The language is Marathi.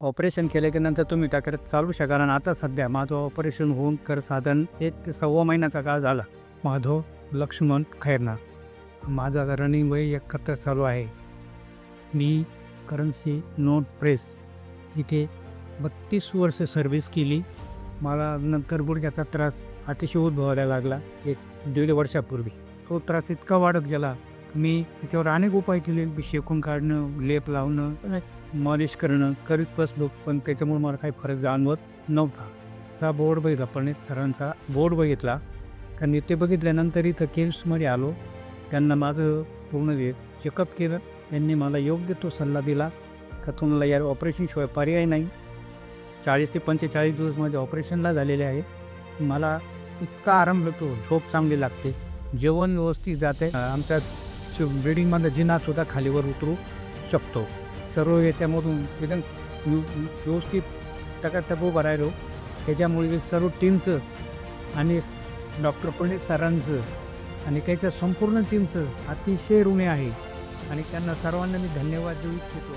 ऑपरेशन केल्यानंतर तुम्ही त्याकडे चालू शकाल आणि आता सध्या माझं ऑपरेशन होऊन साधारण 1 ते सव्वा महिन्याचा काळ झाला. माधव लक्ष्मण खैरनार. माझं आता रनिंग वय 71 चालू आहे. मी करन्सी नोट प्रेस इथे 32 वर्ष सर्व्हिस केली. मला नंतर गुडघ्याचा त्रास अतिशय उद्भवायला लागला 1-1.5 वर्षापूर्वी. तो त्रास इतका वाढत गेला, मी त्याच्यावर अनेक उपाय केले. शेकून काढणं, लेप लावणं, मालिश करणं करीत बसलो, पण त्याच्यामुळे मला काही फरक जाणवत नव्हता. हा बोर्ड बघितला, पळणित सरांचा बोर्ड बघितला. कारण ते बघितल्यानंतर इथं केम्समध्ये आलो. त्यांना माझं पूर्ण चेकअप केलं. त्यांनी मला योग्य तो सल्ला दिला का तुम्हाला या ऑपरेशनशिवाय पर्याय नाही. 40 ते 45 दिवस माझ्या ऑपरेशनला झालेले आहे. मला इतका आराम मिळतो, झोप चांगली लागते, जेवण व्यवस्थित जाते. आमच्या बिल्डिंगमधला जिनासुद्धा खालीवर उतरू शकतो. सर्व याच्यामधून एकदम व्यवस्थित टकाटक उभं राहिलो. त्याच्यामुळे सर्व टीमचं आणि डॉक्टर पळणित सरांचं आणि त्याच्या संपूर्ण टीमचं अतिशय ऋणी आहे आणि त्यांना सर्वांना मी धन्यवाद देऊ इच्छितो.